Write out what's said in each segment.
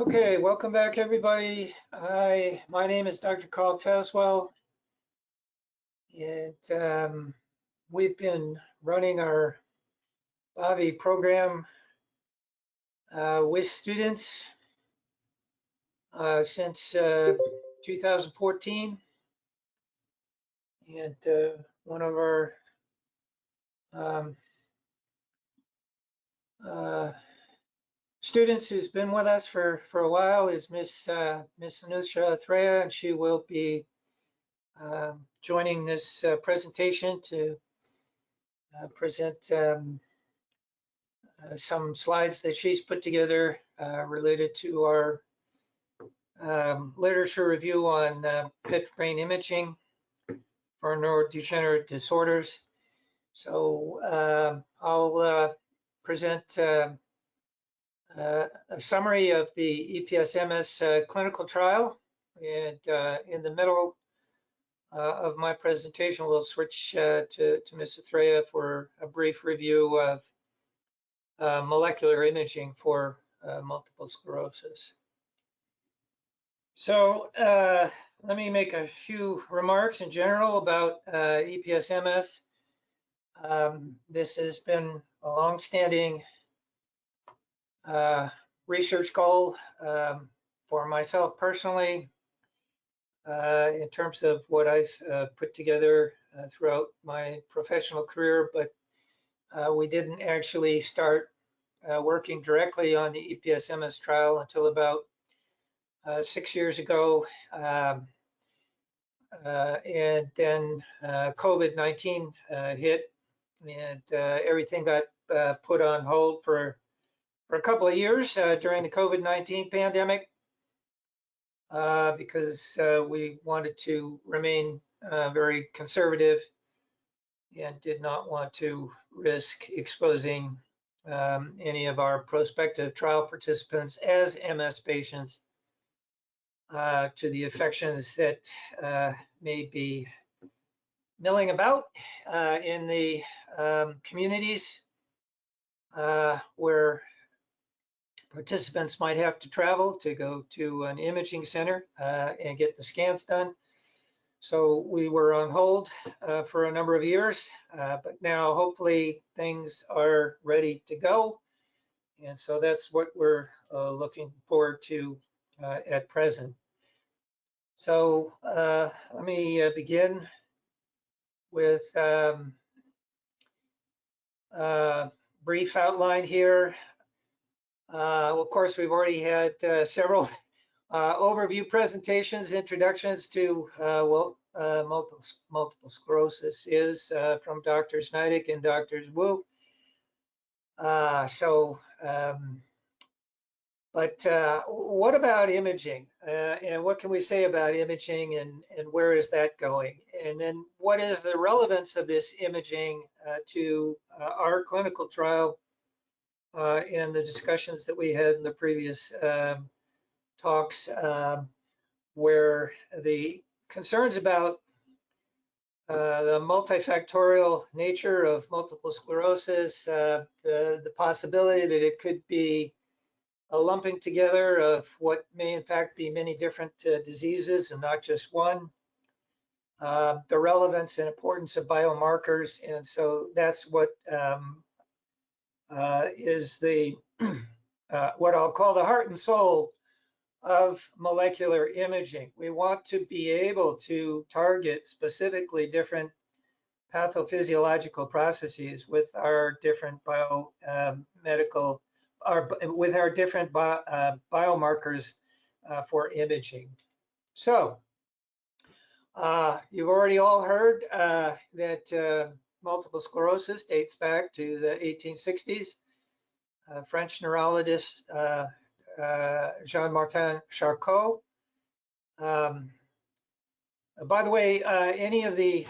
Okay, welcome back, everybody. My name is Dr. Carl Taswell, and we've been running our BHAVI program with students since 2014, and one of our um, uh, students who's been with us for a while is Miss Anousha Athreya, and she will be joining this presentation to present some slides that she's put together related to our literature review on PET brain imaging for neurodegenerative disorders. So I'll present a summary of the EPSMS clinical trial, and in the middle of my presentation, we'll switch to Ms. Athreya for a brief review of molecular imaging for multiple sclerosis. So let me make a few remarks in general about EPSMS. This has been a long-standing research goal for myself personally in terms of what I've put together throughout my professional career, but we didn't actually start working directly on the EPSMS trial until about 6 years ago. And then COVID-19 hit, and everything got put on hold for a couple of years during the COVID-19 pandemic because we wanted to remain very conservative and did not want to risk exposing any of our prospective trial participants as MS patients to the infections that may be milling about in the communities where participants might have to travel to go to an imaging center and get the scans done. So we were on hold for a number of years, but now hopefully things are ready to go. And so that's what we're looking forward to at present. So let me begin with brief outline here. Of course, we've already had several overview presentations, introductions to multiple sclerosis is from Drs. Neidig and Drs. Wu. But what about imaging? And what can we say about imaging, and where is that going? And then what is the relevance of this imaging to our clinical trial and the discussions that we had in the previous talks, where the concerns about the multifactorial nature of multiple sclerosis, the possibility that it could be a lumping together of what may in fact be many different diseases and not just one, the relevance and importance of biomarkers. And so that's what is the what I'll call the heart and soul of molecular imaging. We want to be able to target specifically different pathophysiological processes with our different biomedical, with our different biomarkers for imaging. So you've already all heard that multiple sclerosis dates back to the 1860s. French neurologist Jean-Martin Charcot. By the way, any of the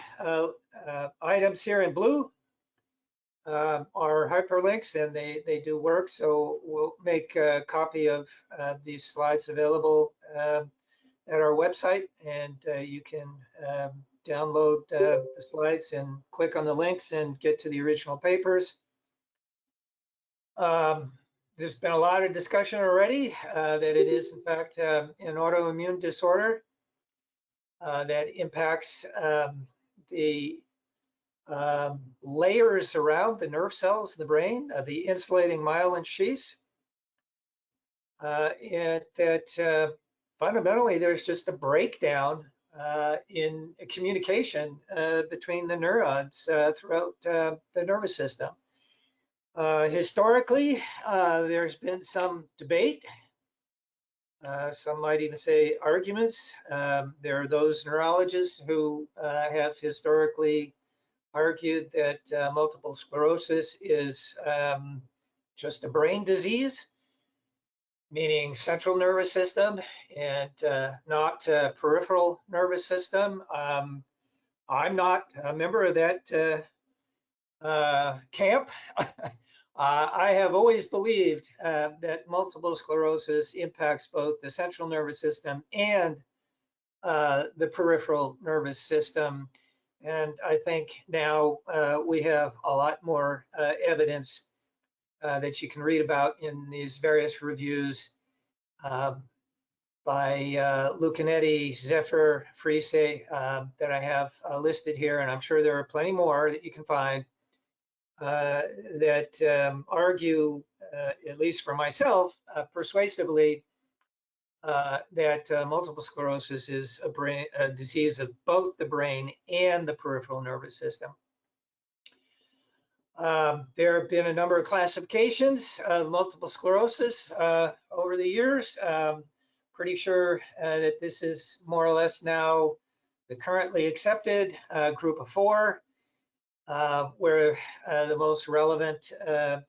items here in blue are hyperlinks, and they do work. So we'll make a copy of these slides available at our website, and you can download the slides and click on the links and get to the original papers. There's been a lot of discussion already that it is, in fact, an autoimmune disorder that impacts the layers around the nerve cells in the brain, the insulating myelin sheaths, and that fundamentally there's just a breakdown in communication between the neurons throughout the nervous system. Historically, there's been some debate. Some might even say arguments. There are those neurologists who have historically argued that multiple sclerosis is just a brain disease, meaning central nervous system and not peripheral nervous system. I'm not a member of that camp. I have always believed that multiple sclerosis impacts both the central nervous system and the peripheral nervous system. And I think now we have a lot more evidence that you can read about in these various reviews by Lucanetti, Zephyr, Friese that I have listed here, and I'm sure there are plenty more that you can find that argue, at least for myself, persuasively, that multiple sclerosis is a disease of both the brain and the peripheral nervous system. There have been a number of classifications of multiple sclerosis over the years. Pretty sure that this is more or less now the currently accepted group of 4, where the most relevant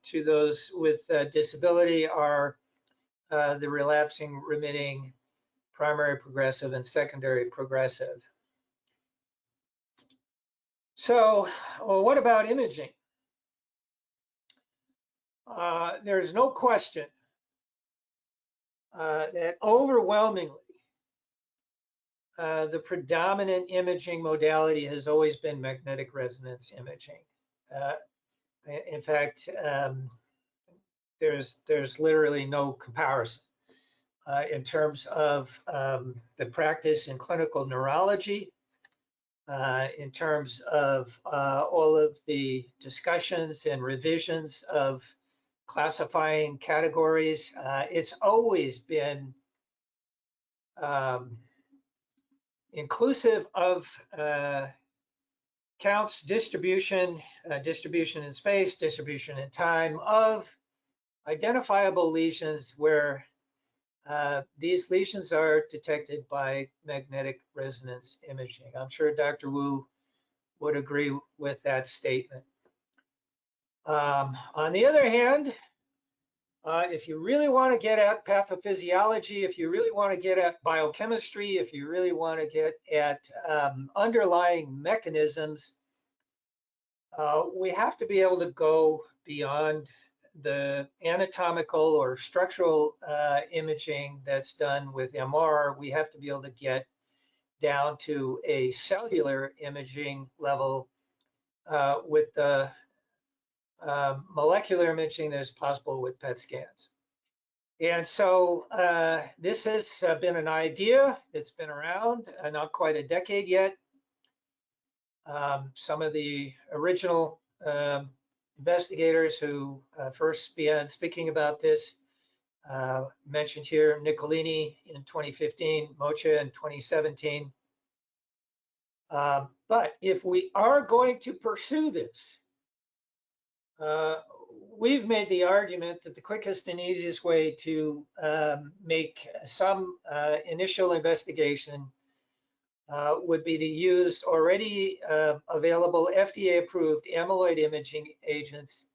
to those with disability are the relapsing, remitting, primary progressive, and secondary progressive. So, well, what about imaging? There's no question that overwhelmingly the predominant imaging modality has always been magnetic resonance imaging. In fact, there's literally no comparison in terms of the practice in clinical neurology, in terms of all of the discussions and revisions of classifying categories. It's always been inclusive of counts, distribution in space, distribution in time of identifiable lesions where these lesions are detected by magnetic resonance imaging. I'm sure Dr. Wu would agree with that statement. On the other hand, if you really want to get at pathophysiology, if you really want to get at biochemistry, if you really want to get at underlying mechanisms, we have to be able to go beyond the anatomical or structural imaging that's done with MR. We have to be able to get down to a cellular imaging level with the molecular imaging that is possible with PET scans. And so this has been an idea. It's been around not quite a decade yet. Some of the original investigators who first began speaking about this mentioned here Nicolini in 2015, Mocha in 2017. But if we are going to pursue this, we've made the argument that the quickest and easiest way to make some initial investigation would be to use already available FDA-approved amyloid imaging agents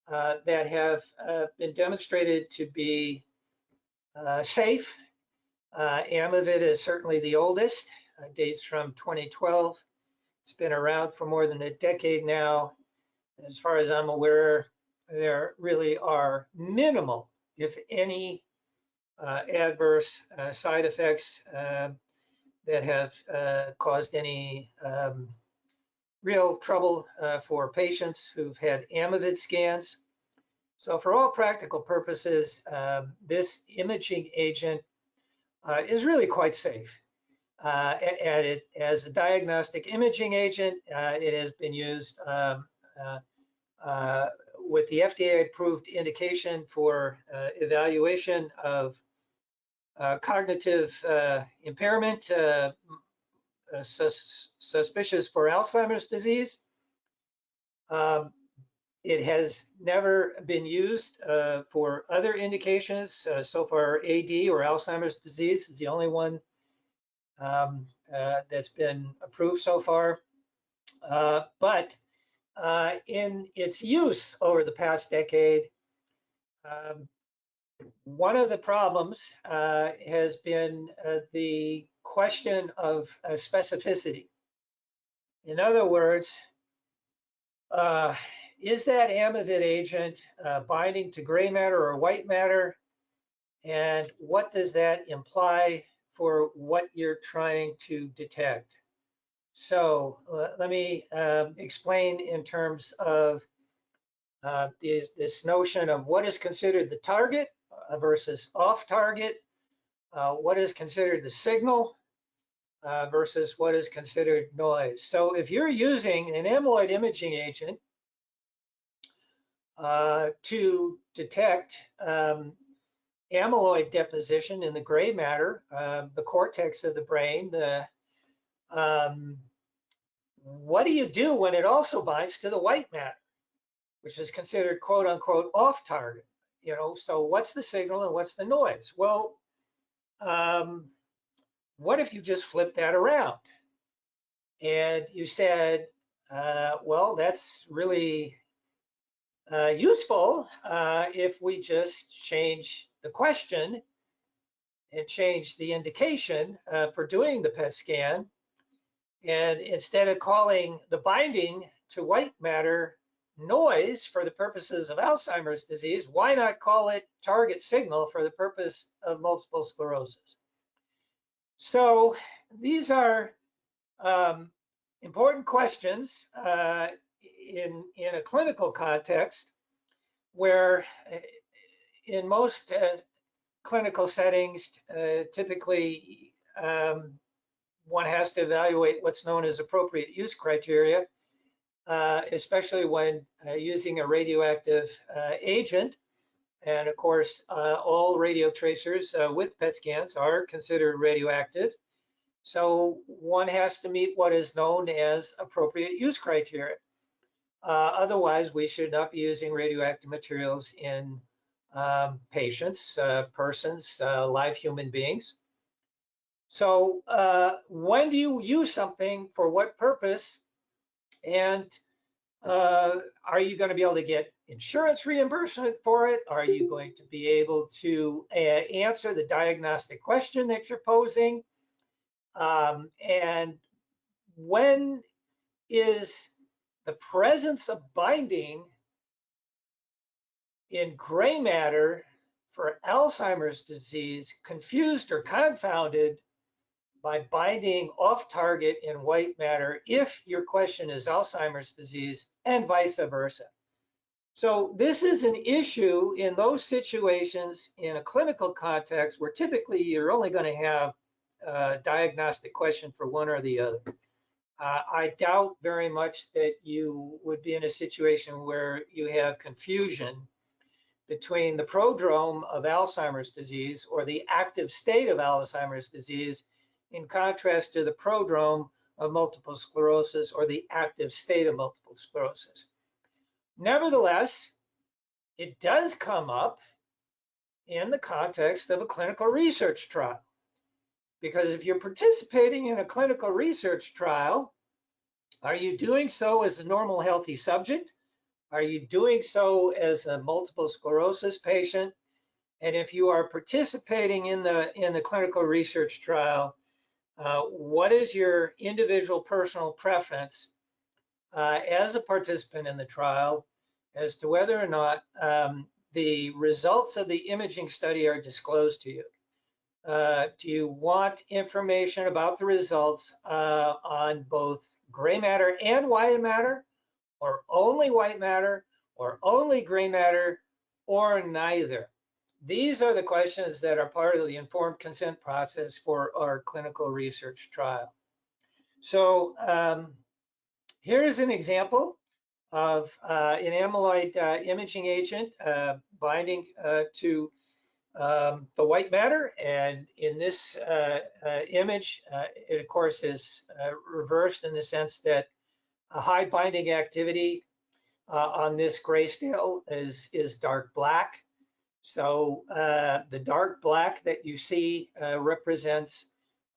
that have been demonstrated to be safe. Amyvid is certainly the oldest, dates from 2012. It's been around for more than a decade now. As far as I'm aware, there really are minimal, if any, adverse side effects that have caused any real trouble for patients who've had Amyvid scans. So for all practical purposes, this imaging agent is really quite safe. And it, as a diagnostic imaging agent, it has been used with the FDA-approved indication for evaluation of cognitive impairment suspicious for Alzheimer's disease. It has never been used for other indications. So far, AD or Alzheimer's disease is the only one that's been approved so far. But in its use over the past decade, one of the problems has been the question of specificity. In other words, is that amyvid agent binding to gray matter or white matter? And what does that imply for what you're trying to detect? So let me explain in terms of this notion of what is considered the target versus off target, what is considered the signal versus what is considered noise. So if you're using an amyloid imaging agent to detect amyloid deposition in the gray matter, the cortex of the brain, what do you do when it also binds to the white matter, which is considered quote unquote off target? You know, so what's the signal and what's the noise? Well, what if you just flip that around and you said, well, that's really useful if we just change the question and change the indication for doing the PET scan. And instead of calling the binding to white matter noise for the purposes of Alzheimer's disease, why not call it target signal for the purpose of multiple sclerosis? So these are important questions in a clinical context where in most clinical settings, typically one has to evaluate what's known as appropriate use criteria, especially when using a radioactive agent. And of course, all radio tracers with PET scans are considered radioactive. So one has to meet what is known as appropriate use criteria. Otherwise, we should not be using radioactive materials in patients, persons, live human beings. So when do you use something for what purpose? And are you going to be able to get insurance reimbursement for it? Are you going to be able to answer the diagnostic question that you're posing? And when is the presence of binding in gray matter for Alzheimer's disease confused or confounded by binding off target in white matter if your question is Alzheimer's disease and vice versa? So this is an issue in those situations in a clinical context where typically you're only going to have a diagnostic question for one or the other. I doubt very much that you would be in a situation where you have confusion between the prodrome of Alzheimer's disease or the active state of Alzheimer's disease in contrast to the prodrome of multiple sclerosis or the active state of multiple sclerosis. Nevertheless, it does come up in the context of a clinical research trial. Because if you're participating in a clinical research trial, are you doing so as a normal healthy subject? Are you doing so as a multiple sclerosis patient? And if you are participating in the clinical research trial, what is your individual personal preference as a participant in the trial as to whether or not the results of the imaging study are disclosed to you? Do you want information about the results on both gray matter and white matter, or only white matter, or only gray matter, or neither? These are the questions that are part of the informed consent process for our clinical research trial. So here's an example of an amyloid imaging agent binding to the white matter. And in this image, it of course is reversed in the sense that a high binding activity on this grayscale is dark black. So the dark black that you see represents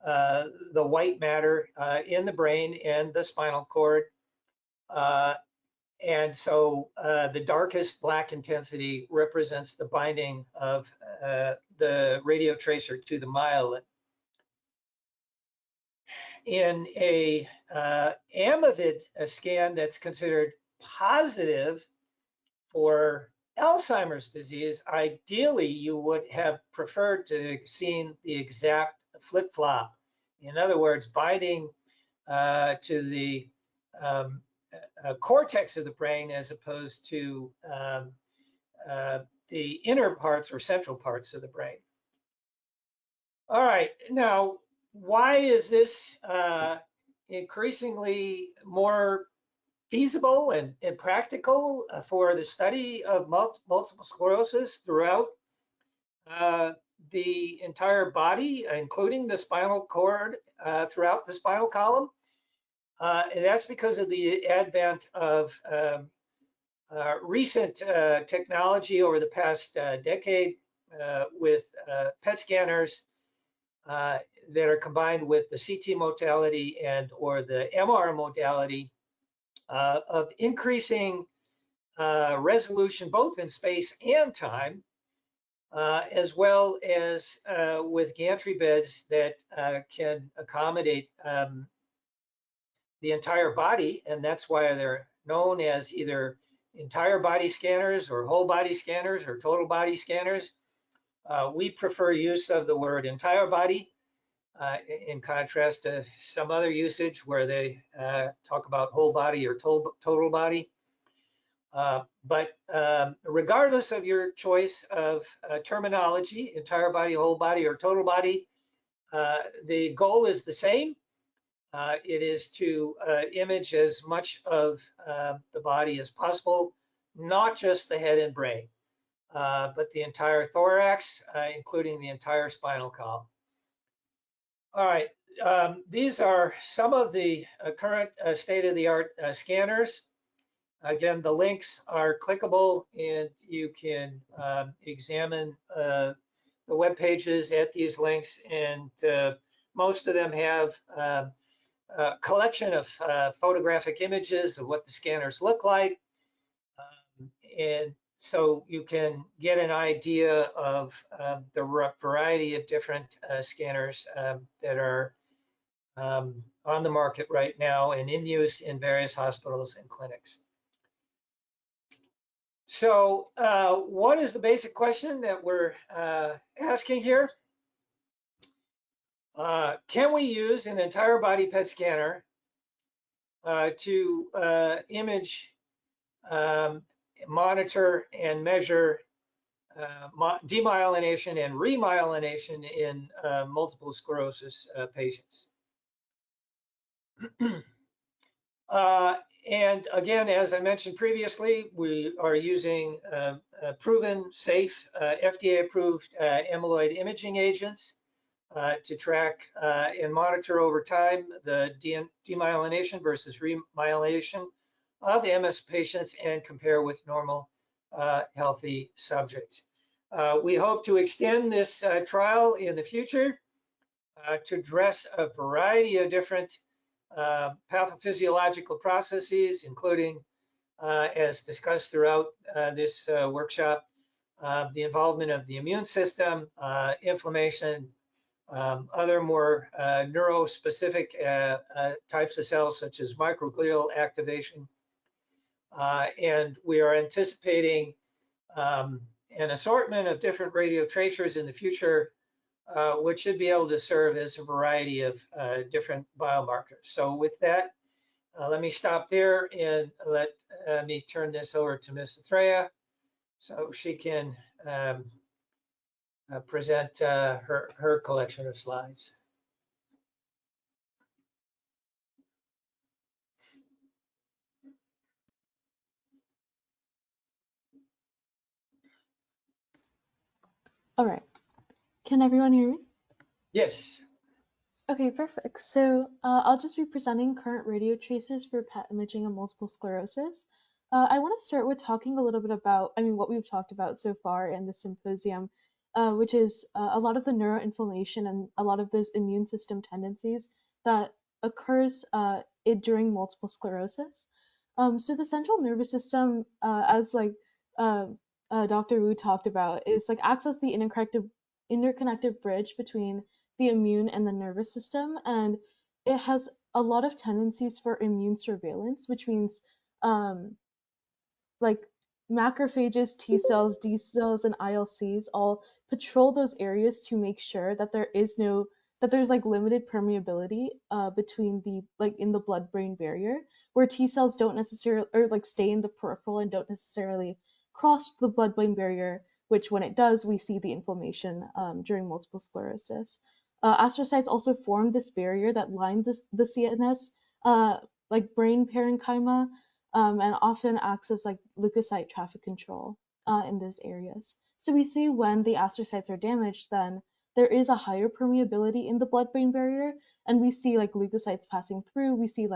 the white matter in the brain and the spinal cord. And so the darkest black intensity represents the binding of the radio tracer to the myelin. In a AMAVID scan that's considered positive for Alzheimer's disease, ideally you would have preferred to have seen the exact flip-flop. In other words, binding to the cortex of the brain as opposed to the inner parts or central parts of the brain. All right, now, why is this increasingly more feasible and practical for the study of multiple sclerosis throughout the entire body, including the spinal cord, throughout the spinal column? And that's because of the advent of recent technology over the past decade with PET scanners that are combined with the CT modality and or the MR modality of increasing resolution both in space and time, as well as with gantry beds that can accommodate the entire body, and that's why they're known as either entire body scanners or whole body scanners or total body scanners. We prefer use of the word entire body in contrast to some other usage where they talk about whole body or total body. But regardless of your choice of terminology, entire body, whole body, or total body, the goal is the same. It is to image as much of the body as possible, not just the head and brain, but the entire thorax, including the entire spinal column. All right, these are some of the current state-of-the-art scanners. Again, the links are clickable, and you can examine the web pages at these links, and most of them have a collection of photographic images of what the scanners look like. And so you can get an idea of the variety of different scanners that are on the market right now and in use in various hospitals and clinics. So what is the basic question that we're asking here? Can we use an entire body PET scanner to image, monitor, and measure demyelination and remyelination in multiple sclerosis patients? And again, as I mentioned previously, we are using proven, safe, FDA-approved amyloid imaging agents to track and monitor over time the demyelination versus remyelination of MS patients and compare with normal healthy subjects. We hope to extend this trial in the future to address a variety of different pathophysiological processes, including, as discussed throughout this workshop, the involvement of the immune system, inflammation, other more neurospecific types of cells such as microglial activation. And we are anticipating an assortment of different radio tracers in the future, which should be able to serve as a variety of different biomarkers. So with that, let me stop there and let me turn this over to Ms. Athreya so she can present her collection of slides. All right. Can everyone hear me? Yes. Okay, perfect. So I'll just be presenting current radio traces for PET imaging and multiple sclerosis. I want to start with talking a little bit about, what we've talked about so far in the symposium, which is a lot of the neuroinflammation and a lot of those immune system tendencies that occurs during multiple sclerosis. So the central nervous system, as uh, Dr. Wu talked about, is like acts as the interconnective bridge between the immune and the nervous system, and it has a lot of tendencies for immune surveillance, which means um, like macrophages, T cells, D cells, and ILCs all patrol those areas to make sure that there's like limited permeability between the like in the blood-brain barrier, where T cells don't necessarily or like stay in the peripheral and don't necessarily cross the blood-brain barrier, which when it does, we see the inflammation during multiple sclerosis. Astrocytes also form this barrier that lines the CNS, like brain parenchyma, and often acts as like leukocyte traffic control in those areas. So we see when the astrocytes are damaged, then there is a higher permeability in the blood-brain barrier, and we see like leukocytes passing through. We see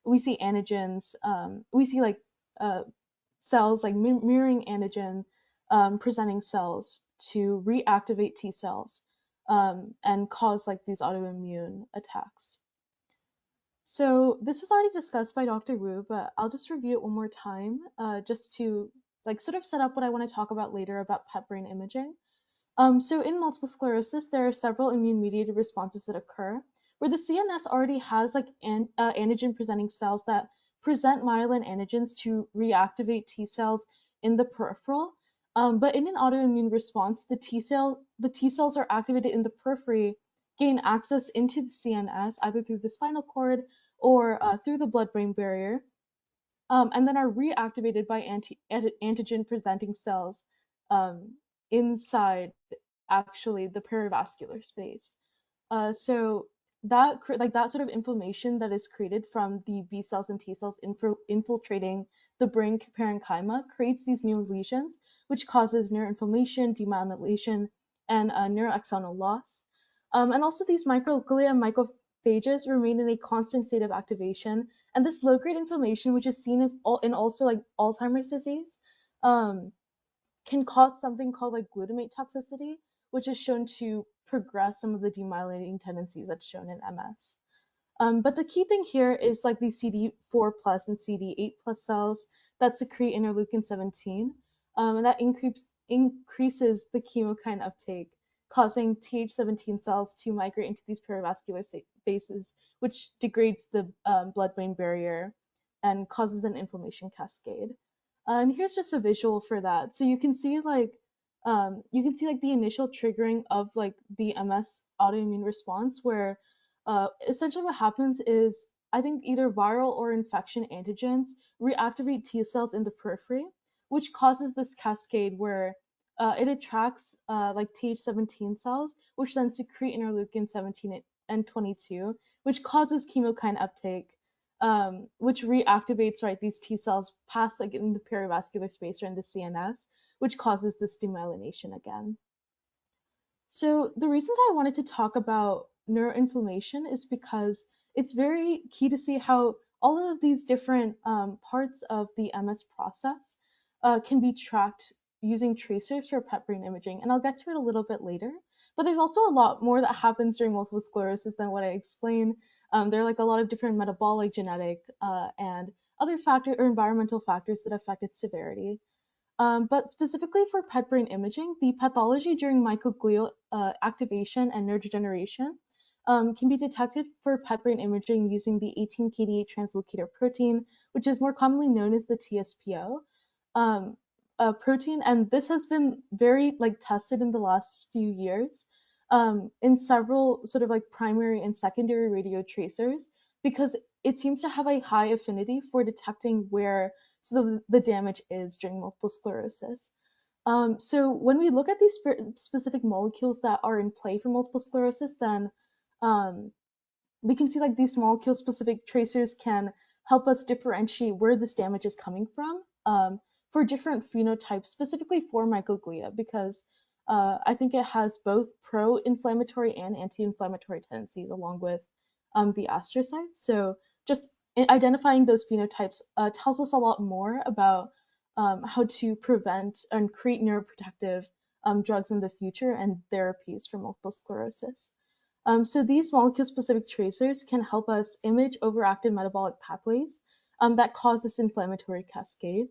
antigens. We see like uh, cells like mirroring antigen presenting cells to reactivate T cells and cause like these autoimmune attacks. So this was already discussed by Dr. Wu, but I'll just review it one more time, just to like sort of set up what I want to talk about later about PET brain imaging. So in multiple sclerosis, there are several immune-mediated responses that occur, where the CNS already has like antigen-presenting cells that present myelin antigens to reactivate T cells in the peripheral. But in an autoimmune response, the T cells are activated in the periphery, gain access into the CNS either through the spinal cord or through the blood-brain barrier, and then are reactivated by antigen-presenting cells um, inside actually the perivascular space. So that sort of inflammation that is created from the B cells and T cells infiltrating the brain parenchyma creates these new lesions, which causes neuroinflammation, demyelination, and neuroaxonal loss. And also these microglia and macrophages remain in a constant state of activation, and this low-grade inflammation, which is seen as in also like Alzheimer's disease, um, can cause something called like glutamate toxicity, which is shown to progress some of the demyelinating tendencies that's shown in MS. But the key thing here is like these CD4 plus and CD8 plus cells that secrete interleukin 17, and that increases the chemokine uptake, causing Th17 cells to migrate into these perivascular spaces, which degrades the blood-brain barrier and causes an inflammation cascade. And here's just a visual for that. So you can see like the initial triggering of like the MS autoimmune response, where essentially what happens is I think either viral or infection antigens reactivate T cells in the periphery, which causes this cascade where it attracts like Th17 cells, which then secrete interleukin 17 and 22, which causes chemokine uptake, which reactivates right these T cells past like in the perivascular space or in the CNS, which causes this demyelination again. So the reason that I wanted to talk about neuroinflammation is because it's very key to see how all of these different parts of the MS process can be tracked using tracers for PET brain imaging, and I'll get to it a little bit later. But there's also a lot more that happens during multiple sclerosis than what I explained. There are like a lot of different metabolic, genetic, and other factor or environmental factors that affect its severity. But specifically for PET brain imaging, the pathology during microglial activation and neurodegeneration can be detected for PET brain imaging using the 18-kDa translocator protein, which is more commonly known as the TSPO protein. And this has been very like tested in the last few years in several sort of like primary and secondary radio tracers, because it seems to have a high affinity for detecting where so the damage is during multiple sclerosis. So when we look at these specific molecules that are in play for multiple sclerosis, then um, we can see like these molecule specific tracers can help us differentiate where this damage is coming from for different phenotypes, specifically for microglia, because I think it has both pro-inflammatory and anti-inflammatory tendencies along with the astrocytes. So just identifying those phenotypes tells us a lot more about how to prevent and create neuroprotective drugs in the future and therapies for multiple sclerosis. So these molecule-specific tracers can help us image overactive metabolic pathways that cause this inflammatory cascade.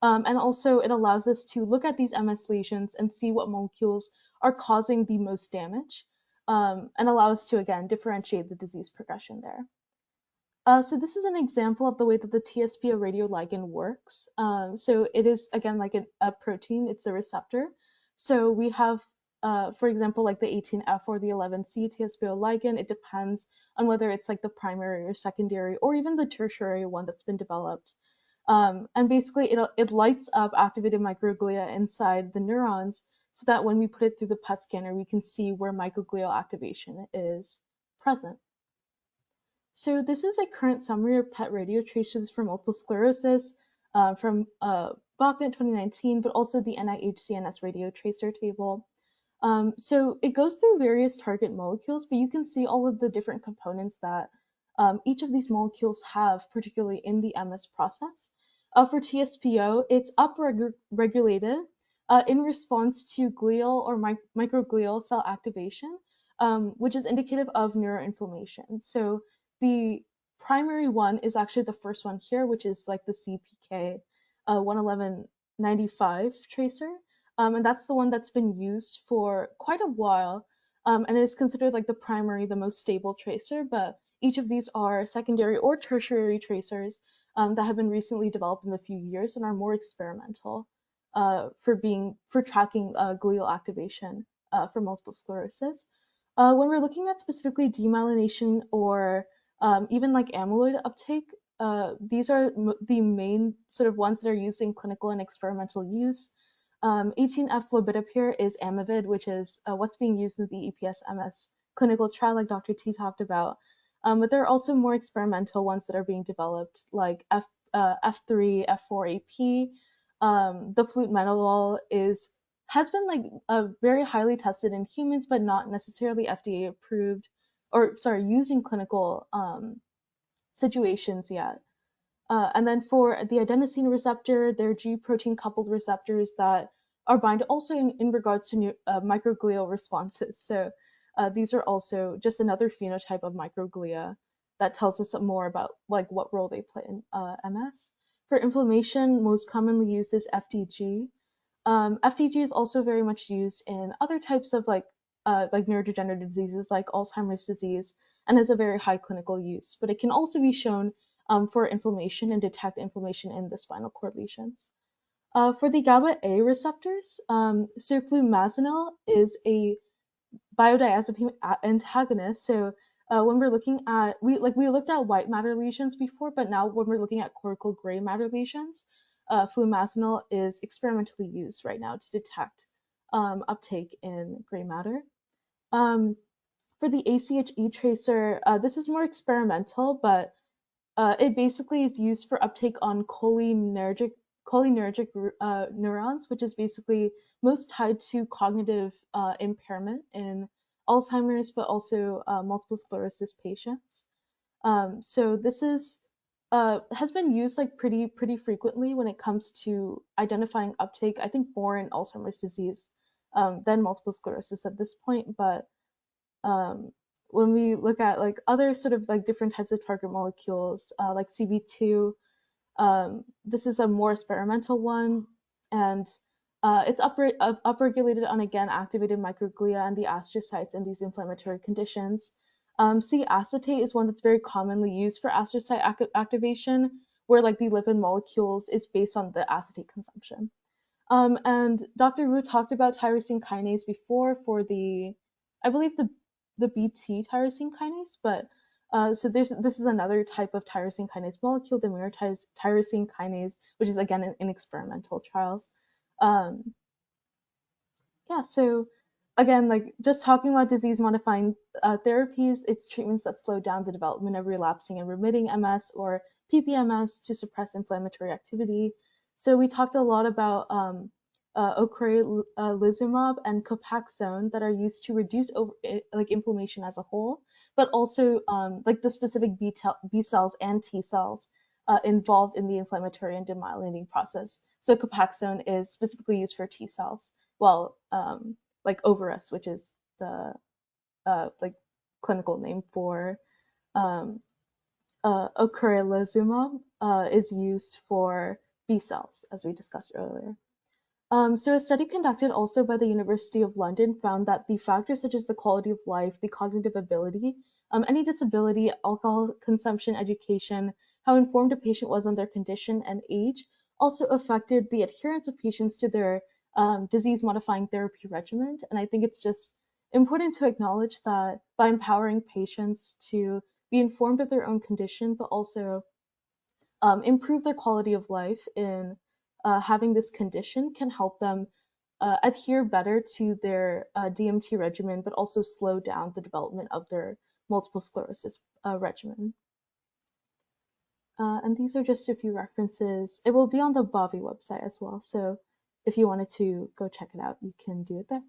And also it allows us to look at these MS lesions and see what molecules are causing the most damage and allow us to, again, differentiate the disease progression there. So this is an example of the way that the TSPO radioligand works. So it is, again, like a protein, it's a receptor. So we have, for example, like the 18F or the 11C TSPO ligand. It depends on whether it's like the primary or secondary or even the tertiary one that's been developed. And basically it lights up activated microglia inside the neurons so that when we put it through the PET scanner, we can see where microglial activation is present. So this is a current summary of PET radio tracers for multiple sclerosis from Bachman 2019, but also the NIH CNS radio tracer table. So it goes through various target molecules, but you can see all of the different components that each of these molecules have, particularly in the MS process. For TSPO, it's upregulated in response to glial or microglial cell activation, which is indicative of neuroinflammation. So the primary one is actually the first one here, which is like the CPK 11195 tracer. And that's the one that's been used for quite a while, and is considered like the primary, the most stable tracer, but each of these are secondary or tertiary tracers that have been recently developed in a few years and are more experimental for tracking glial activation for multiple sclerosis. When we're looking at specifically demyelination or even like amyloid uptake, these are the main sort of ones that are used in clinical and experimental use. 18F flobitapir is Amyvid, which is what's being used in the EPSMS clinical trial, like Dr. T talked about. But there are also more experimental ones that are being developed, like F3, F4AP. The flutemenolol has been like very highly tested in humans, but not necessarily FDA approved, or sorry, used in clinical situations yet. And then for the adenosine receptor, they're G protein coupled receptors that are bind also in regards to microglial responses. So these are also just another phenotype of microglia that tells us more about like what role they play in MS. For inflammation, most commonly used is FDG. FDG is also very much used in other types of like neurodegenerative diseases like Alzheimer's disease and has a very high clinical use, but it can also be shown for inflammation and detect inflammation in the spinal cord lesions. For the GABA A receptors, so flumazenil is a biodiazepine antagonist. So when we're looking at we looked at white matter lesions before, but now when we're looking at cortical gray matter lesions, flumazenil is experimentally used right now to detect uptake in gray matter. For the ACHE tracer, this is more experimental, but it basically is used for uptake on cholinergic neurons, which is basically most tied to cognitive impairment in Alzheimer's, but also multiple sclerosis patients. So this has been used like pretty frequently when it comes to identifying uptake. I think more in Alzheimer's disease than multiple sclerosis at this point, but um, when we look at like other sort of like different types of target molecules, like CB2, this is a more experimental one, and it's upregulated on again activated microglia and the astrocytes in these inflammatory conditions. C acetate is one that's very commonly used for astrocyte activation, where like the lipid molecules is based on the acetate consumption. And Dr. Wu talked about tyrosine kinase before for I believe the BT tyrosine kinase, but so this is another type of tyrosine kinase molecule, the mirror tyrosine kinase, which is again in experimental trials. Um, Yeah, so again, like just talking about disease modifying therapies, it's treatments that slow down the development of relapsing and remitting MS or PPMS to suppress inflammatory activity. So we talked a lot about ocrelizumab and Copaxone that are used to reduce like inflammation as a whole, but also like the specific B cells and T cells involved in the inflammatory and demyelinating process. So Copaxone is specifically used for T cells, well, like Overus, which is the like clinical name for um, ocrelizumab, is used for B cells, as we discussed earlier. So a study conducted also by the University of London found that the factors such as the quality of life, the cognitive ability, any disability, alcohol consumption, education, how informed a patient was on their condition, and age also affected the adherence of patients to their disease-modifying therapy regimen. And I think it's just important to acknowledge that by empowering patients to be informed of their own condition, but also improve their quality of life in having this condition can help them adhere better to their DMT regimen, but also slow down the development of their multiple sclerosis regimen. And these are just a few references. It will be on the BHAVI website as well. So if you wanted to go check it out, you can do it there.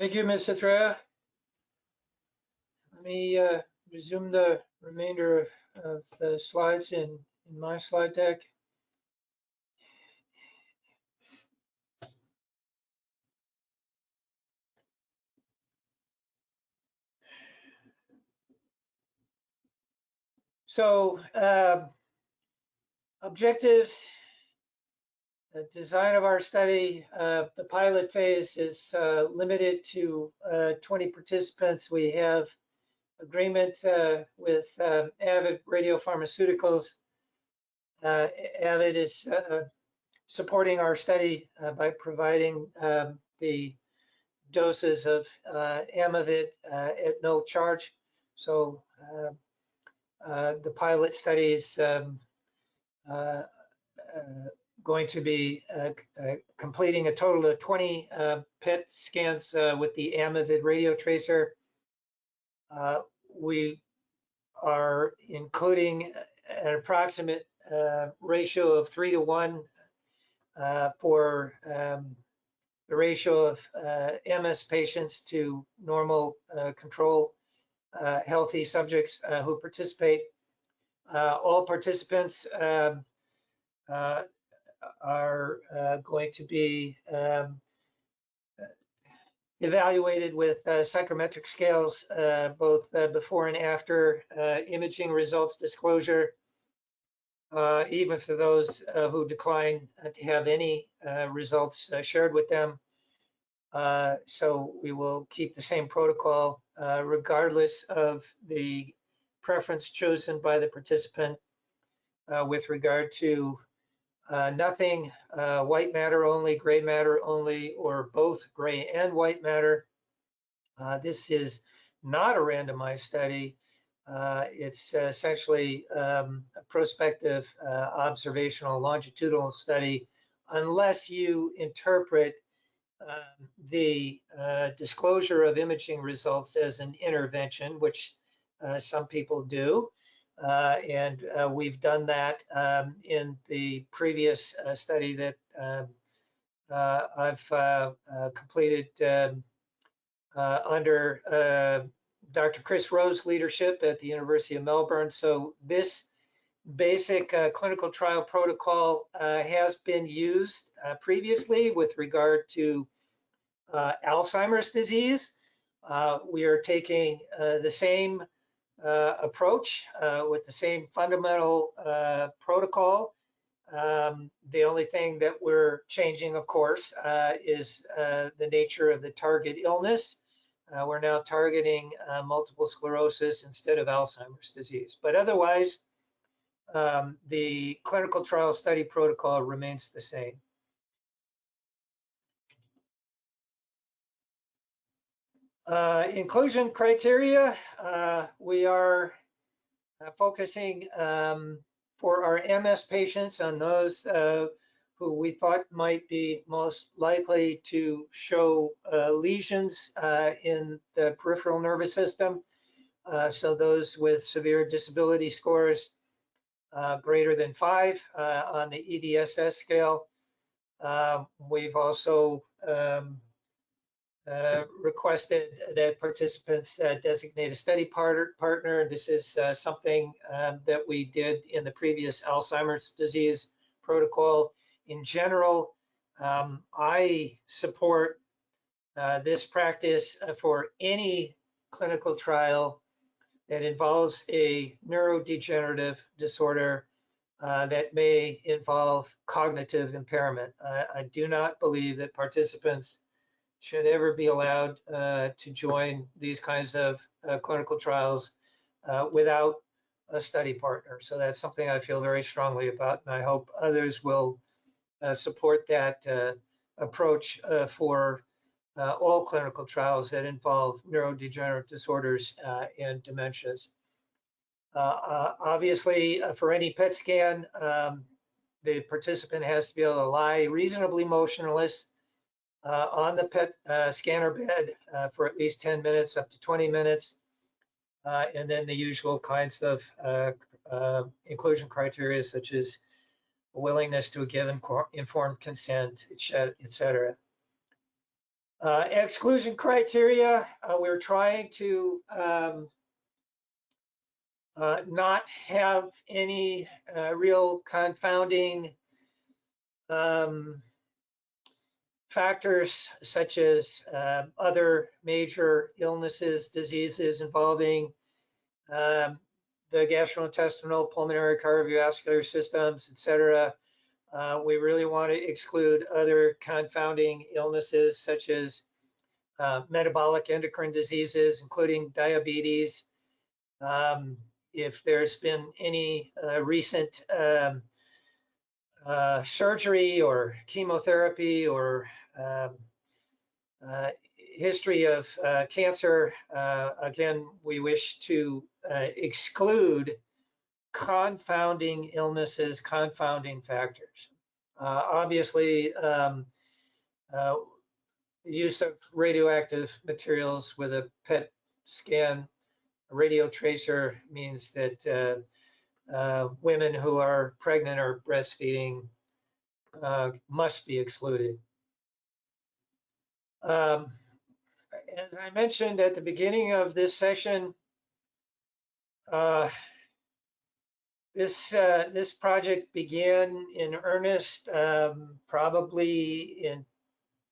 Thank you, Ms. Athreya. Let me resume the remainder of the slides in my slide deck. So objectives, the design of our study, the pilot phase is limited to 20 participants. We have agreement with Avid Radiopharmaceuticals. Avid is supporting our study by providing the doses of Amyvid at no charge. So the pilot study is going to be completing a total of 20 PET scans with the Amyvid radio tracer. We are including an approximate ratio of 3 to 1 for the ratio of MS patients to normal control healthy subjects who participate. All participants are going to be evaluated with psychometric scales, both before and after imaging results disclosure, even for those who decline to have any results shared with them. So we will keep the same protocol regardless of the preference chosen by the participant with regard to nothing white matter only, gray matter only, or both gray and white matter. This is not a randomized study. It's essentially a prospective observational longitudinal study, unless you interpret the disclosure of imaging results as an intervention, which some people do. And we've done that in the previous study that I've completed under Dr. Chris Rowe's leadership at the University of Melbourne. So this basic clinical trial protocol has been used previously with regard to Alzheimer's disease. We are taking the same approach with the same fundamental protocol. The only thing that we're changing, of course, is the nature of the target illness. We're now targeting multiple sclerosis instead of Alzheimer's disease. But otherwise, the clinical trial study protocol remains the same. Inclusion criteria, we are focusing for our MS patients on those who we thought might be most likely to show lesions in the peripheral nervous system. So those with severe disability scores greater than 5 on the EDSS scale. We've also requested that participants designate a study partner. This is something that we did in the previous Alzheimer's disease protocol. In general, I support this practice for any clinical trial that involves a neurodegenerative disorder that may involve cognitive impairment. I do not believe that participants should ever be allowed to join these kinds of clinical trials without a study partner. So that's something I feel very strongly about, and I hope others will support that approach for all clinical trials that involve neurodegenerative disorders and dementias. Obviously, for any PET scan, the participant has to be able to lie reasonably motionless on the PET scanner bed for at least 10 minutes, up to 20 minutes, and then the usual kinds of inclusion criteria, such as willingness to give informed consent, etc. Exclusion criteria, we're trying to not have any real confounding factors such as other major illnesses, diseases involving the gastrointestinal, pulmonary, cardiovascular systems, etc. We really want to exclude other confounding illnesses such as metabolic endocrine diseases, including diabetes. If there's been any recent surgery or chemotherapy or history of cancer, again, we wish to exclude confounding illnesses, confounding factors. Obviously, use of radioactive materials with a PET scan, a radio tracer, means that women who are pregnant or breastfeeding must be excluded. As I mentioned at the beginning of this session, this project began in earnest probably in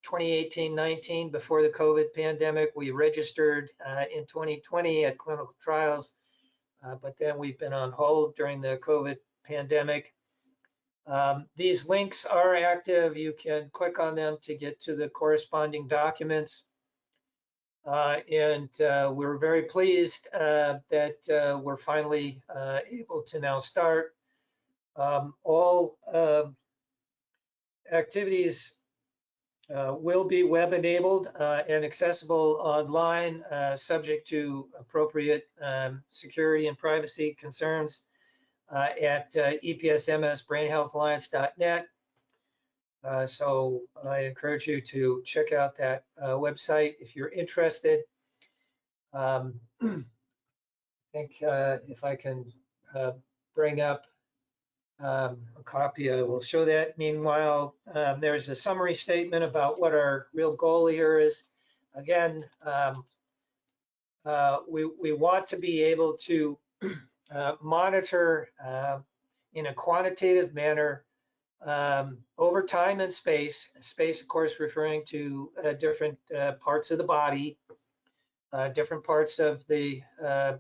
2018-19, before the COVID pandemic. We registered in 2020 at clinical trials, but then we've been on hold during the COVID pandemic. These links are active. You can click on them to get to the corresponding documents. And we're very pleased that we're finally able to now start. All activities will be web enabled and accessible online, subject to appropriate security and privacy concerns at EPSMS So I encourage you to check out that website if you're interested. I think if I can bring up a copy, I will show that. Meanwhile, there's a summary statement about what our real goal here is. Again, we want to be able to monitor in a quantitative manner over time and space, of course, referring to different parts of the body, different parts of the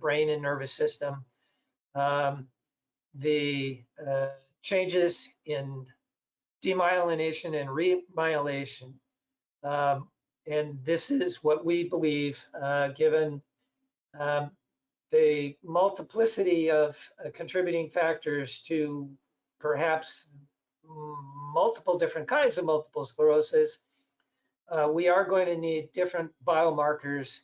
brain and nervous system, the changes in demyelination and remyelination. And this is what we believe, given the multiplicity of contributing factors to perhaps multiple different kinds of multiple sclerosis, we are going to need different biomarkers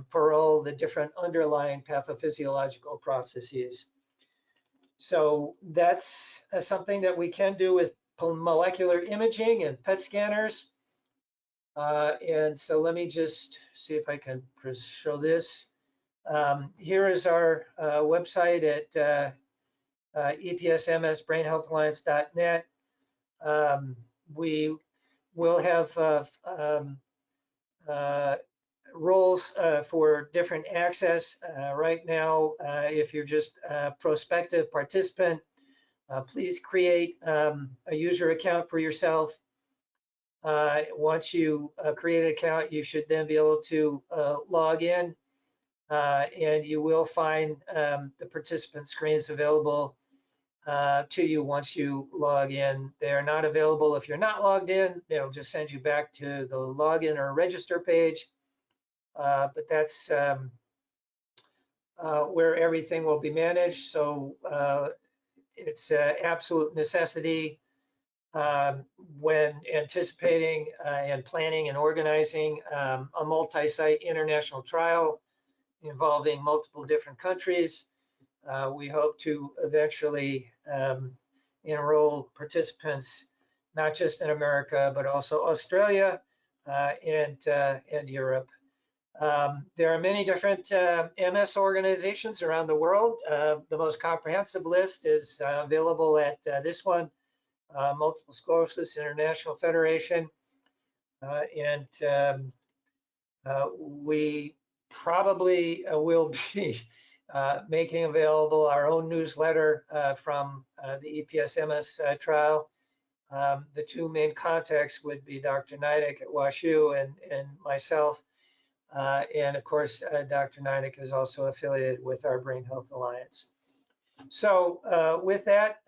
for all the different underlying pathophysiological processes. So that's something that we can do with molecular imaging and PET scanners. And so let me just see if I can show this. Here is our website at EPSMSBrainHealthAlliance.net. We will have roles for different access. Right now, if you're just a prospective participant, please create a user account for yourself. Once you create an account, you should then be able to log in, and you will find the participant screens available to you once you log in. They are not available if you're not logged in. They'll just send you back to the login or register page. But that's where everything will be managed. So it's an absolute necessity when anticipating and planning and organizing a multi-site international trial involving multiple different countries. We hope to eventually enroll participants not just in America, but also Australia and Europe. There are many different MS organizations around the world. The most comprehensive list is available at this one, Multiple Sclerosis International Federation. We probably will be making available our own newsletter from the EPSMS trial. The two main contacts would be Dr. Nidek at WashU and myself. And of course, Dr. Nidek is also affiliated with our Brain Health Alliance. So with that,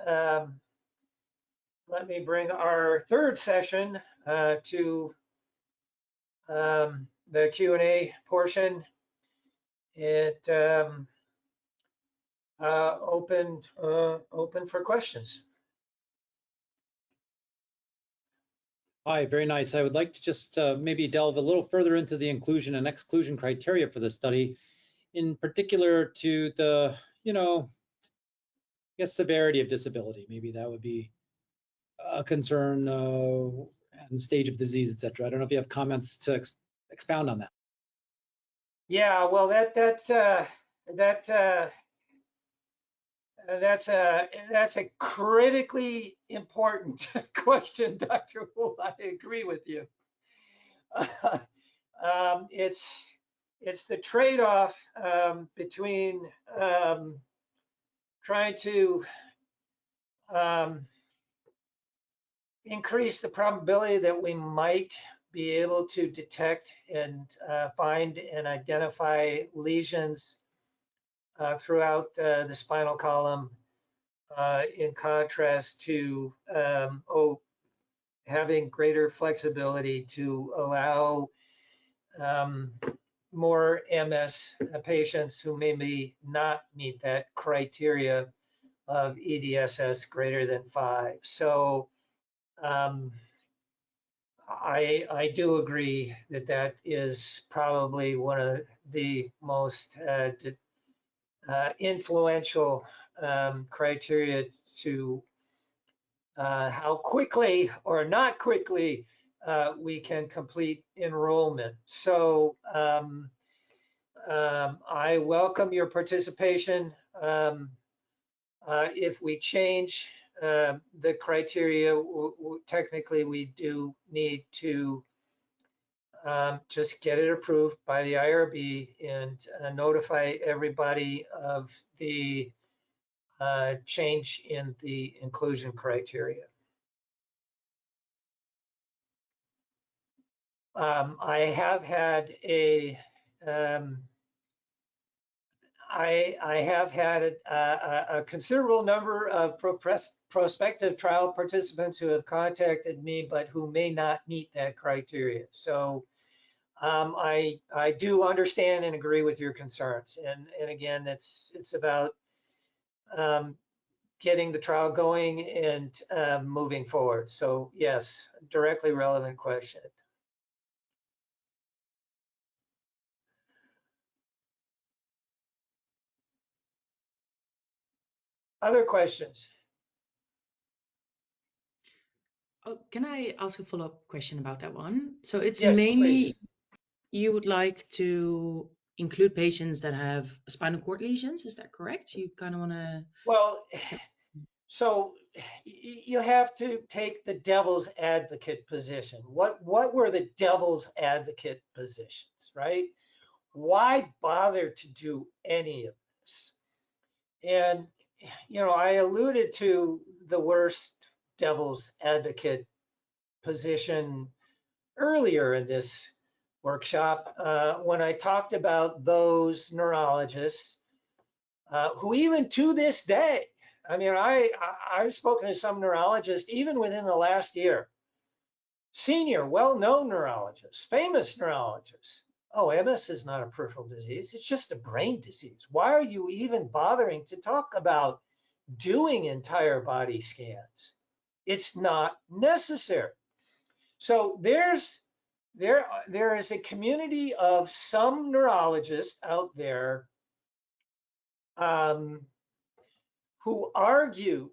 let me bring our third session to the Q&A portion. It open for questions. Hi, very nice. I would like to just maybe delve a little further into the inclusion and exclusion criteria for the study, in particular to the, I guess, severity of disability. Maybe that would be a concern and stage of disease, et cetera. I don't know if you have comments to expound on that. Yeah, well, that's a critically important question, Dr. Wu. I agree with you. It's the trade-off between trying to increase the probability that we might be able to detect and find and identify lesions throughout the spinal column, in contrast to having greater flexibility to allow more MS patients who maybe not meet that criteria of EDSS greater than 5. So I do agree that that is probably one of the most influential criteria to how quickly or not quickly we can complete enrollment. So I welcome your participation. If we change the criteria, technically we do need to just get it approved by the IRB and notify everybody of the change in the inclusion criteria. I have had a considerable number of prospective trial participants who have contacted me, but who may not meet that criteria. So I do understand and agree with your concerns. And again, it's about getting the trial going and moving forward. So yes, directly relevant question. Other questions? Oh, can I ask a follow-up question about that one? So it's Yes, please. mainly you would like to include patients that have spinal cord lesions, is that correct? You kind of want to. Well, so you have to take the devil's advocate position. What were the devil's advocate positions, right? Why bother to do any of this? And, I alluded to the worst devil's advocate position earlier in this workshop when I talked about those neurologists who even to this day, I mean, I've spoken to some neurologists even within the last year, senior, well-known neurologists, famous neurologists. Oh, MS is not a peripheral disease. It's just a brain disease. Why are you even bothering to talk about doing entire body scans? It's not necessary. So there is a community of some neurologists out there who argue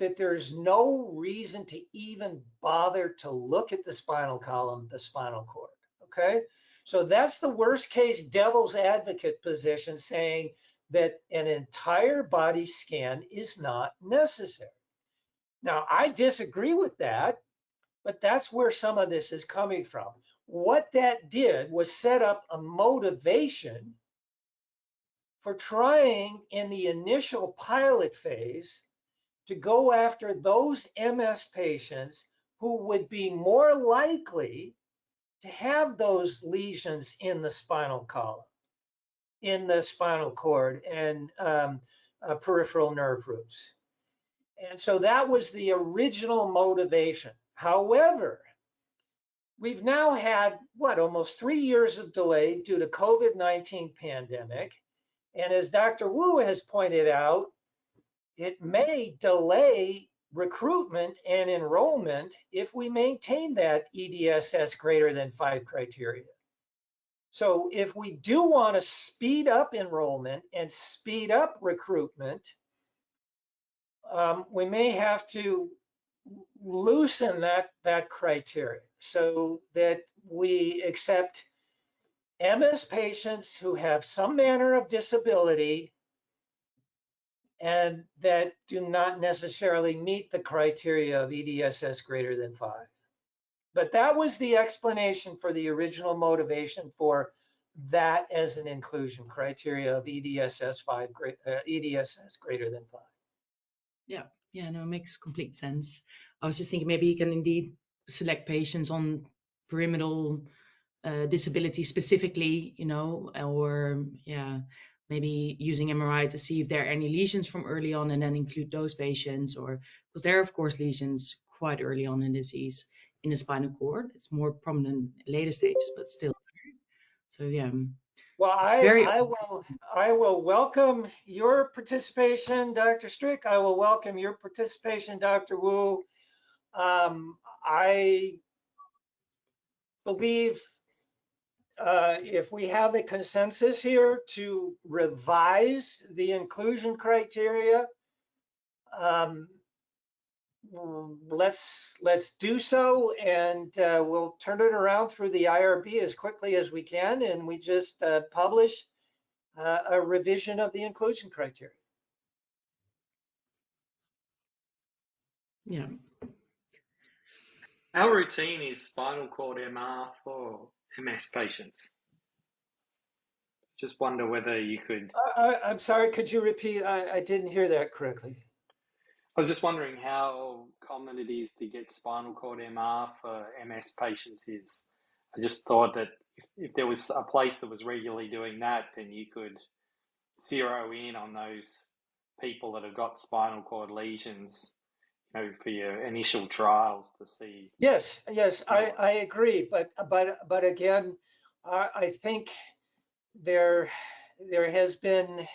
that there's no reason to even bother to look at the spinal column, the spinal cord. Okay, so that's the worst case devil's advocate position, saying that an entire body scan is not necessary. Now, I disagree with that, but that's where some of this is coming from. What that did was set up a motivation for trying in the initial pilot phase to go after those MS patients who would be more likely to have those lesions in the spinal column, in the spinal cord, and peripheral nerve roots. And so that was the original motivation. However, we've now had, almost 3 years of delay due to COVID-19 pandemic. And as Dr. Wu has pointed out, it may delay recruitment and enrollment if we maintain that EDSS greater than 5 criteria. So if we do want to speed up enrollment and speed up recruitment, we may have to loosen that criteria so that we accept MS patients who have some manner of disability and that do not necessarily meet the criteria of EDSS greater than 5. But that was the explanation for the original motivation for that as an inclusion criteria of EDSS greater than 5. Yeah, no, it makes complete sense. I was just thinking maybe you can indeed select patients on pyramidal disability specifically, or maybe using MRI to see if there are any lesions from early on and then include those patients, or because there are of course lesions quite early on in disease in the spinal cord. It's more prominent in later stages, but still. So yeah. Well, I will welcome your participation, Dr. Strick. I will welcome your participation, Dr. Wu. I believe if we have a consensus here to revise the inclusion criteria, let's do so, and we'll turn it around through the IRB as quickly as we can, and we just publish a revision of the inclusion criteria. Yeah. How routine is spinal cord MR for MS patients? Just wonder whether you could. I'm sorry, could you repeat? I didn't hear that correctly. I was just wondering how common it is to get spinal cord MR for MS patients is. I just thought that if there was a place that was regularly doing that, then you could zero in on those people that have got spinal cord lesions, for your initial trials to see. Yes, I agree, but again, I think there has been,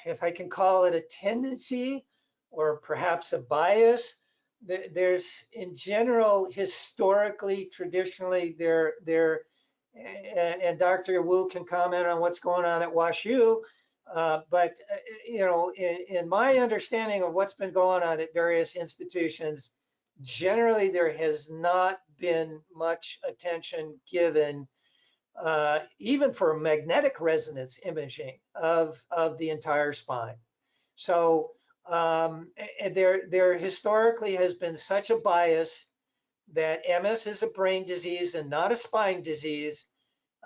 if I can call it a tendency or perhaps a bias, there's in general, historically, traditionally, and Dr. Wu can comment on what's going on at WashU, but in my understanding of what's been going on at various institutions, generally there has not been much attention given, even for magnetic resonance imaging of the entire spine. So there historically has been such a bias that MS is a brain disease and not a spine disease,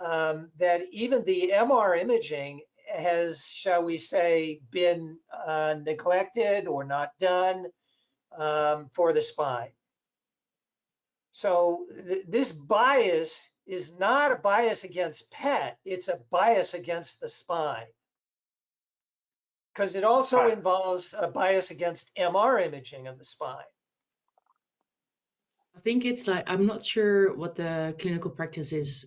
that even the MR imaging has, shall we say, been neglected or not done for the spine. So this bias is not a bias against PET, it's a bias against the spine. Because it also involves a bias against MR imaging of the spine. I think it's like, I'm not sure what the clinical practice is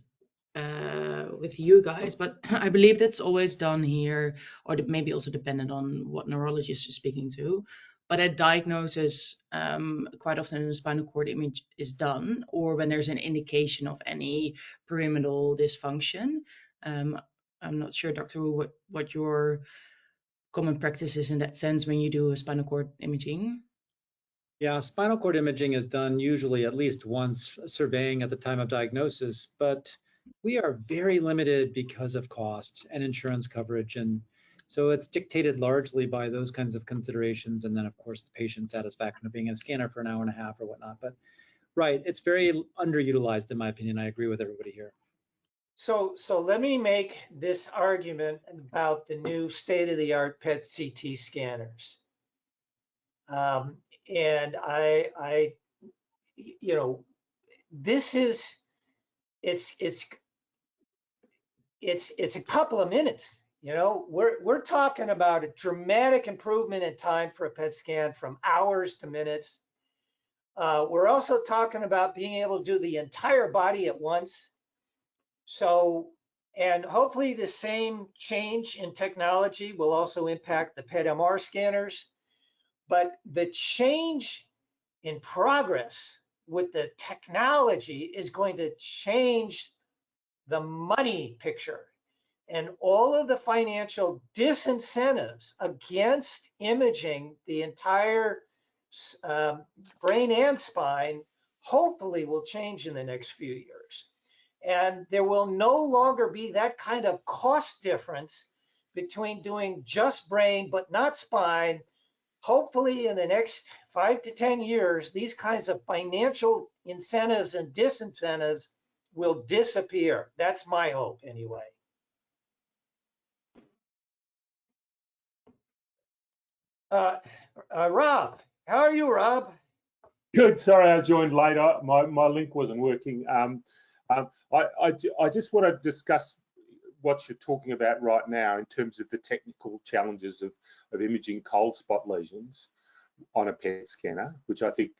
with you guys, but I believe that's always done here, or maybe also dependent on what neurologist you're speaking to. But a diagnosis quite often a spinal cord image is done, or when there's an indication of any pyramidal dysfunction. I'm not sure, Dr. Wu, what your common practice is in that sense when you do a spinal cord imaging. Yeah, spinal cord imaging is done usually at least once, surveying at the time of diagnosis, but we are very limited because of cost and insurance coverage. And so it's dictated largely by those kinds of considerations. And then, of course, the patient satisfaction of being in a scanner for an hour and a half or whatnot. But right, it's very underutilized, in my opinion. I agree with everybody here. So let me make this argument about the new state-of-the-art PET-CT scanners. And you know, this is, it's a couple of minutes. You know, we're talking about a dramatic improvement in time for a PET scan from hours to minutes. We're also talking about being able to do the entire body at once. So, and hopefully the same change in technology will also impact the PET MR scanners. But the change in progress with the technology is going to change the money picture. And all of the financial disincentives against imaging the entire brain and spine hopefully will change in the next few years. And there will no longer be that kind of cost difference between doing just brain but not spine. Hopefully in the next 5 to 10 years, these kinds of financial incentives and disincentives will disappear. That's my hope anyway. Rob, how are you, Rob? Good. Sorry, I joined later. My link wasn't working. I just want to discuss what you're talking about right now in terms of the technical challenges of imaging cold spot lesions on a PET scanner, which I think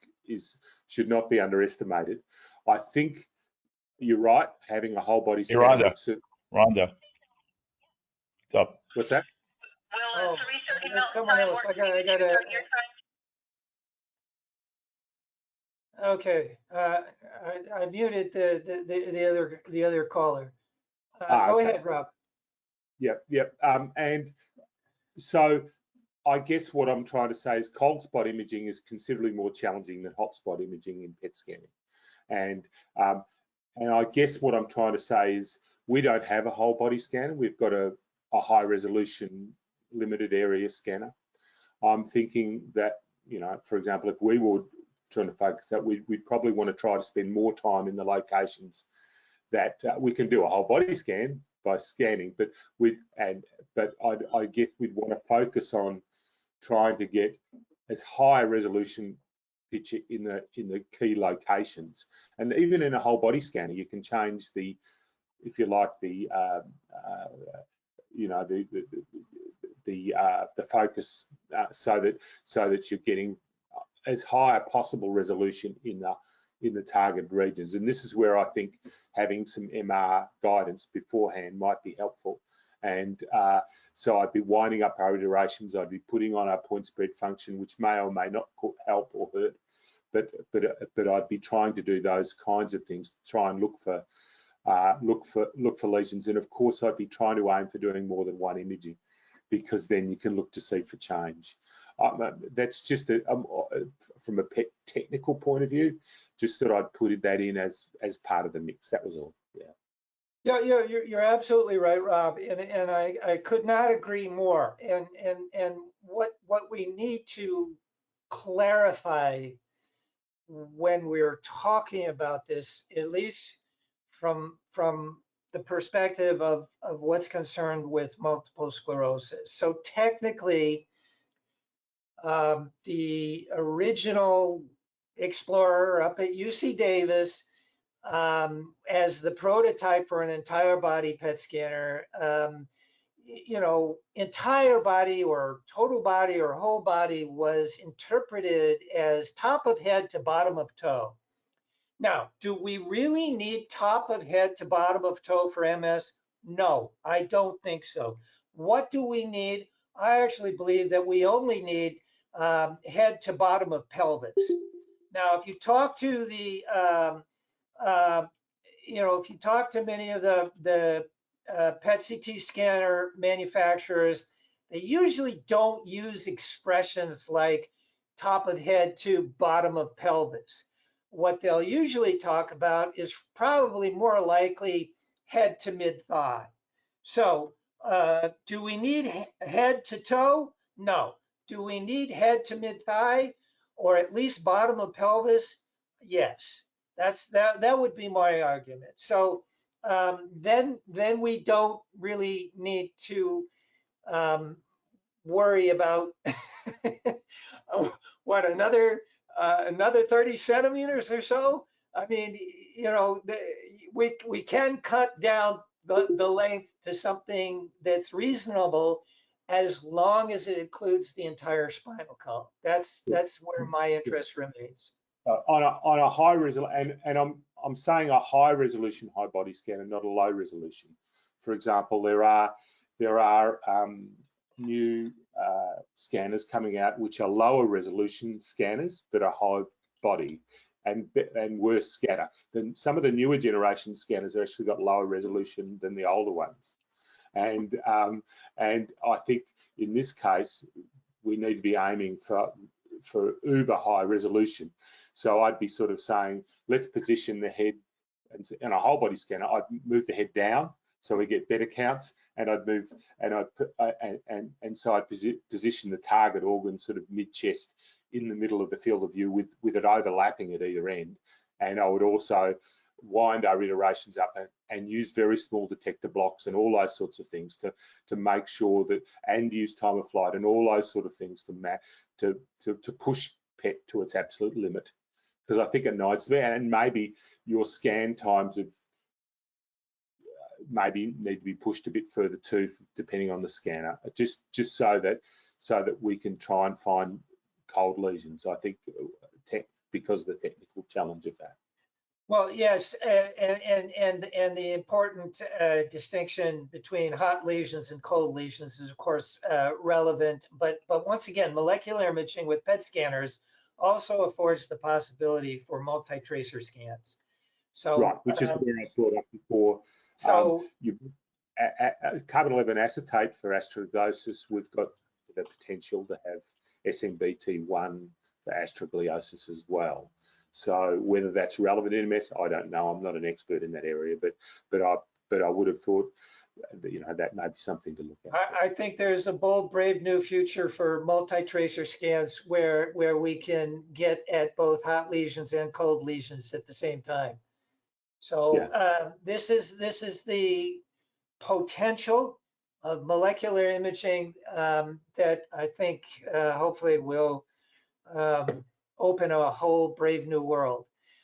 should not be underestimated. I think you're right. Having a whole body scanner. Rhonda, what's up? What's that? Oh, there's someone else. I gotta. Okay, I muted the other caller. Go ahead, Rob. Yep. And so I guess what I'm trying to say is cold spot imaging is considerably more challenging than hot spot imaging in PET scanning. And I guess what I'm trying to say is we don't have a whole body scanner. We've got a high resolution limited area scanner. I'm thinking that, you know, for example, if we were trying to focus that, we'd probably want to try to spend more time in the locations that we can do a whole body scan by scanning, but I guess we'd want to focus on trying to get as high a resolution picture in the key locations. And even in a whole body scanner, you can change the, if you like, the focus so that you're getting as high a possible resolution in the target regions. And this is where I think having some MR guidance beforehand might be helpful. And so I'd be winding up our iterations. I'd be putting on our point spread function, which may or may not help or hurt, but I'd be trying to do those kinds of things, try and look for lesions. And of course, I'd be trying to aim for doing more than one imaging, because then you can look to see for change. That's just from a technical point of view. Just thought I'd put that in as part of the mix. That was all. Yeah. Yeah, you're absolutely right, Rob, and I could not agree more. And what we need to clarify when we're talking about this, at least from the perspective of what's concerned with multiple sclerosis. So technically, the original explorer up at UC Davis, as the prototype for an entire body PET scanner, you know, entire body or total body or whole body was interpreted as top of head to bottom of toe. Now, do we really need top of head to bottom of toe for MS? No, I don't think so. What do we need? I actually believe that we only need head to bottom of pelvis. Now, if you talk to the you know, if you talk to many of the PET CT scanner manufacturers, they usually don't use expressions like top of head to bottom of pelvis. What they'll usually talk about is probably more likely head to mid thigh. So do we need head to toe? No. Do we need head to mid thigh or at least bottom of pelvis? Yes. That would be my argument. So then we don't really need to worry about what another 30 centimeters or so. I mean, you know, we can cut down the length to something that's reasonable as long as it includes the entire spinal column. That's where my interest remains. On a high resolution, and I'm saying a high resolution high body scanner, not a low resolution. For example, there are new scanners coming out which are lower resolution scanners but are high body and worse scatter. Then some of the newer generation scanners have actually got lower resolution than the older ones, and I think in this case we need to be aiming for uber high resolution. So I'd be sort of saying, let's position the head, and in a whole body scanner, I'd move the head down so we get better counts, and I'd move, and so I'd position the target organ sort of mid-chest in the middle of the field of view with it overlapping at either end. And I would also wind our iterations up and use very small detector blocks and all those sorts of things to make sure that, and use time of flight and all those sort of things to push PET to its absolute limit. Because I think it needs to be, and maybe your scan times of maybe need to be pushed a bit further too, depending on the scanner, just so that we can try and find cold lesions. I think because of the technical challenge of that. Well, yes, and the important distinction between hot lesions and cold lesions is of course relevant, but once again, molecular imaging with PET scanners also affords the possibility for multi-tracer scans. So right, which is where I brought up before. So carbon 11 acetate for astrogliosis, we've got the potential to have SMBT1 for astrogliosis as well. So whether that's relevant in MS, I don't know. I'm not an expert in that area, but I would have thought that, you know, that may be something to look at. I think there's a bold, brave new future for multi-tracer scans where we can get at both hot lesions and cold lesions at the same time. So yeah. This is the potential of molecular imaging that I think hopefully will open a whole brave new world.